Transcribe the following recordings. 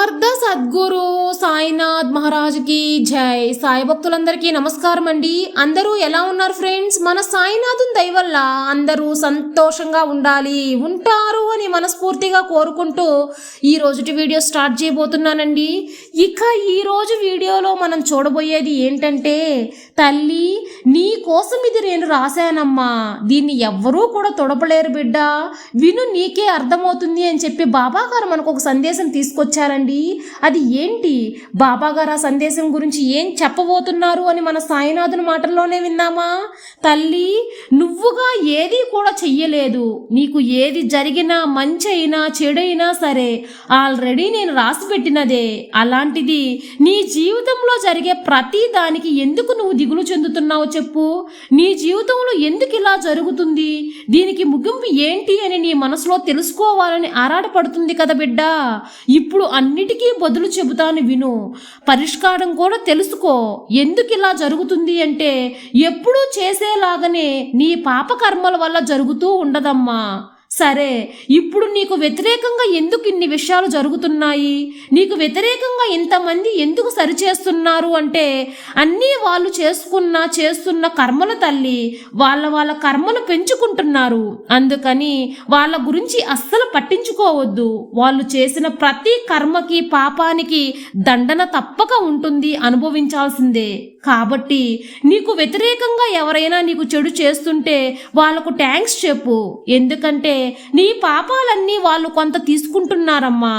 సమర్థ సద్గురు సాయినాథ్ మహారాజుకి జై. సాయి భక్తులందరికీ నమస్కారం అండి. అందరూ ఎలా ఉన్నారు ఫ్రెండ్స్? మన సాయినాథుని దయ వల్ల అందరూ సంతోషంగా ఉంటారు అని మనస్ఫూర్తిగా కోరుకుంటూ ఈ రోజుటి వీడియో స్టార్ట్ చేయబోతున్నానండి. ఇక ఈ రోజు వీడియోలో మనం చూడబోయేది ఏంటంటే, తల్లి నీ కోసం ఇది నేను రాశానమ్మా, దీన్ని ఎవ్వరూ కూడా తొడపలేరు బిడ్డ, విను నీకే అర్థమవుతుంది అని చెప్పి బాబా గారు మనకు ఒక సందేశం తీసుకొచ్చారండి. అది ఏంటి, బాబా గారు ఆ సందేశం గురించి ఏం చెప్పబోతున్నారు అని మన సాయినాథుని మాటల్లోనే విన్నామా? తల్లి నువ్వుగా ఏది కూడా చెయ్యలేదు, నీకు ఏది జరిగినా మంచి అయినా చెడైనా సరే ఆల్రెడీ నేను రాసి పెట్టినదే. అలాంటిది నీ జీవితంలో జరిగే ప్రతి దానికి ఎందుకు నువ్వు దిగులు చెందుతున్నావు చెప్పు? నీ జీవితంలో ఎందుకు ఇలా జరుగుతుంది, దీనికి ముగింపు ఏంటి అని నీ మనసులో తెలుసుకోవాలని ఆరాటపడుతుంది కదా బిడ్డ. ఇప్పుడు అన్నిటికీ బదులు చెబుతాను విను, పరిష్కారం కూడా తెలుసుకో. ఎందుకు ఇలా జరుగుతుంది అంటే, ఎప్పుడూ చేసేలాగానే నీ పాప కర్మల వల్ల జరుగుతూ ఉండదమ్మా. సరే, ఇప్పుడు నీకు వ్యతిరేకంగా ఎందుకు ఇన్ని విషయాలు జరుగుతున్నాయి, నీకు వ్యతిరేకంగా ఇంతమంది ఎందుకు సరిచేస్తున్నారు అంటే, అన్నీ వాళ్ళు చేస్తున్న కర్మల తల్లి, వాళ్ళ కర్మలు పెంచుకుంటున్నారు. అందుకని వాళ్ళ గురించి అస్సలు పట్టించుకోవద్దు. వాళ్ళు చేసిన ప్రతి కర్మకి పాపానికి దండన తప్పక ఉంటుంది, అనుభవించాల్సిందే. కాబట్టి నీకు వ్యతిరేకంగా ఎవరైనా నీకు చెడు చేస్తుంటే వాళ్ళకు థ్యాంక్స్ చెప్పు. ఎందుకంటే నీ పాపాలన్నీ వాళ్ళు కొంత తీసుకుంటున్నారమ్మా.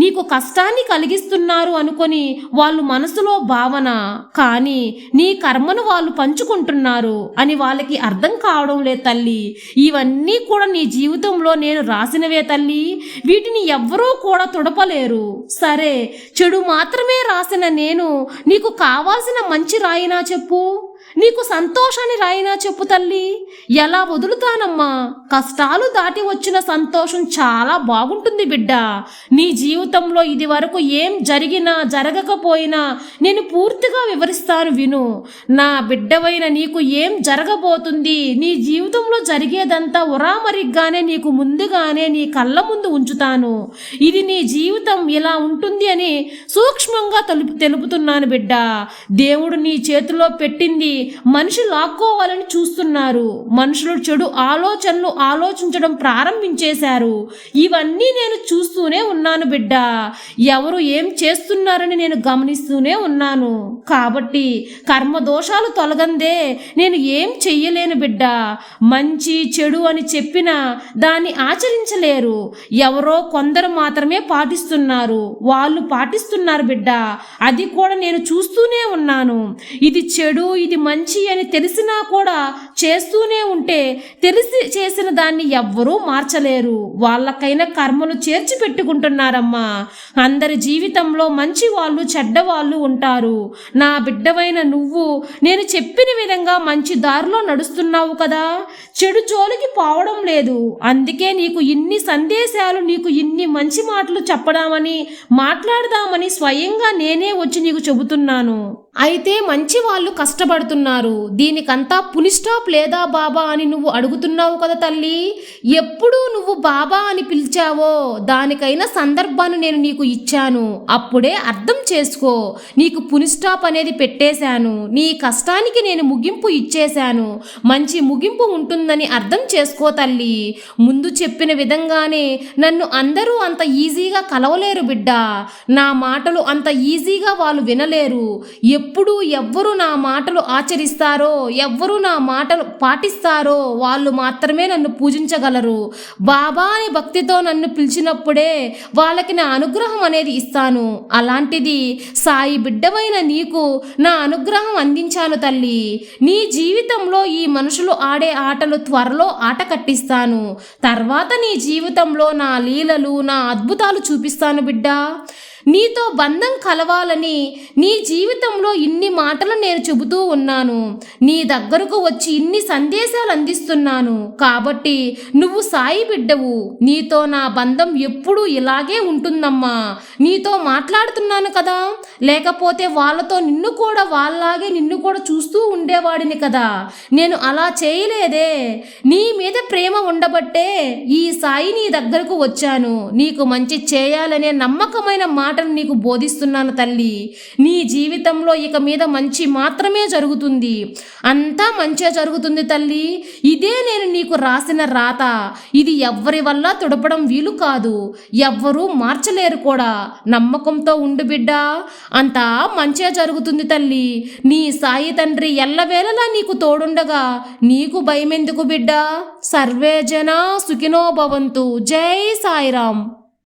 నీకు కష్టాన్ని కలిగిస్తున్నారు అనుకొని వాళ్ళు మనసులో భావన, కానీ నీ కర్మను వాళ్ళు పంచుకుంటున్నారు అని వాళ్ళకి అర్థం కావడం లేదు తల్లి. ఇవన్నీ కూడా నీ జీవితంలో నేను రాసినవే తల్లి, వీటిని ఎవ్వరూ కూడా తుడపలేరు. సరే, చెడు మాత్రమే రాసిన నేను నీకు కావాల్సిన మంచి రాయినా చెప్పు, నీకు సంతోషాన్ని రాయినా చెప్పు తల్లి, ఎలా వదులుతానమ్మా? కష్టాలు దాటి వచ్చిన సంతోషం చాలా బాగుంటుంది బిడ్డ. నీ జీవితంలో ఇది వరకు ఏం జరిగినా జరగకపోయినా నేను పూర్తిగా వివరిస్తాను విను. నా బిడ్డవైన నీకు ఏం జరగబోతుంది, నీ జీవితంలో జరిగేదంతా ఉరామరిగ్గానే నీకు ముందుగానే నీ కళ్ళ ముందు ఉంచుతాను. ఇది నీ జీవితం ఇలా ఉంటుంది అని సూక్ష్మంగా తెలుపుతున్నాను బిడ్డ. దేవుడు నీ చేతిలో పెట్టింది మనుషులు లాక్కోవాలని చూస్తున్నారు. మనుషులు చెడు ఆలోచనలు ఆలోచించడం ప్రారంభించేశారు. ఇవన్నీ నేను చూస్తూనే ఉన్నాను బిడ్డ. ఎవరు ఏం చేస్తున్నారని నేను గమనిస్తూనే ఉన్నాను. కాబట్టి కర్మ దోషాలు తొలగందే నేను ఏం చెయ్యలేను బిడ్డ. మంచి చెడు అని చెప్పినా దాన్ని ఆచరించలేరు. ఎవరో కొందరు మాత్రమే పాటిస్తున్నారు. వాళ్ళు పాటిస్తున్నారు బిడ్డ, అది కూడా నేను చూస్తూనే ఉన్నాను. ఇది చెడు ఇది మంచి అని తెలిసినా కూడా చేస్తూనే ఉంటే తెలిసి చేసిన దాన్ని ఎవ్వరూ మార్చలేరు. వాళ్ళకైనా కర్మలు చేర్చి పెట్టుకుంటున్నారమ్మా. అందరి జీవితంలో మంచి వాళ్ళు చెడ్డవాళ్ళు ఉంటారు. నా బిడ్డవైన నువ్వు నేను చెప్పిన విధంగా మంచి దారిలో నడుస్తున్నావు కదా, చెడు జోలికి పోవడం లేదు. అందుకే నీకు ఇన్ని సందేశాలు, నీకు ఇన్ని మంచి మాటలు చెప్పడామని మాట్లాడదామని స్వయంగా నేనే వచ్చి నీకు చెబుతున్నాను. అయితే మంచి వాళ్ళు కష్టపడుతున్నారు, దీనికంతా పులిస్టాప్ లేదా బాబా అని నువ్వు అడుగుతున్నావు కదా తల్లి. ఎప్పుడు నువ్వు బాబా అని పిలిచావో దానికైనా సందర్భాన్ని నేను నీకు ఇచ్చాను. అప్పుడే అర్థం చేసుకో, నీకు పులిస్టాప్ అనేది పెట్టేశాను. నీ కష్టానికి నేను ముగింపు ఇచ్చేశాను. మంచి ముగింపు ఉంటుందని అర్థం చేసుకో తల్లి. ముందు చెప్పిన విధంగానే నన్ను అందరూ అంత ఈజీగా కలవలేరు బిడ్డ. నా మాటలు అంత ఈజీగా వాళ్ళు వినలేరు. ఎప్పుడు ఎవ్వరు నా మాటలు ఆచరిస్తారో, ఎవ్వరు నా మాటలు పాటిస్తారో వాళ్ళు మాత్రమే నన్ను పూజించగలరు. బాబా అని భక్తితో నన్ను పిలిచినప్పుడే వాళ్ళకి నా అనుగ్రహం అనేది ఇస్తాను. అలాంటిది సాయి బిడ్డవైన నీకు నా అనుగ్రహం అందించాను తల్లి. నీ జీవితంలో ఈ మనుషులు ఆడే ఆటలు త్వరలో ఆట కట్టిస్తాను. తర్వాత నీ జీవితంలో నా లీలలు, నా అద్భుతాలు చూపిస్తాను బిడ్డ. నీతో బంధం కలవాలని నీ జీవితంలో ఇన్ని మాటలు నేను చెబుతూ ఉన్నాను. నీ దగ్గరకు వచ్చి ఇన్ని సందేశాలు అందిస్తున్నాను. కాబట్టి నువ్వు సాయి బిడ్డవు. నీతో నా బంధం ఎప్పుడూ ఇలాగే ఉంటుందమ్మా. నీతో మాట్లాడుతున్నాను కదా, లేకపోతే వాళ్ళతో వాళ్ళలాగే నిన్ను కూడా చూస్తూ ఉండేవాడిని కదా. నేను అలా చేయలేదే. నీ మీద ప్రేమ ఉండబట్టే ఈ సాయి నీ దగ్గరకు వచ్చాను. నీకు మంచి చేయాలనే నమ్మకమైన మాట మాటలు నీకు బోధిస్తున్నాను తల్లి. నీ జీవితంలో ఇక మీద మంచి మాత్రమే జరుగుతుంది. అంతా మంచిగా జరుగుతుంది తల్లి. ఇదే నేను నీకు రాసిన రాత. ఇది ఎవ్వరి వల్ల తుడపడం వీలు కాదు, ఎవ్వరూ మార్చలేరు కూడా. నమ్మకంతో ఉండు బిడ్డ, అంతా మంచిగా జరుగుతుంది తల్లి. నీ సాయి తండ్రి ఎల్లవేళలా నీకు తోడుండగా నీకు భయమెందుకు బిడ్డ. సర్వే జన సుఖినో భవంతు. జై సాయిరాం.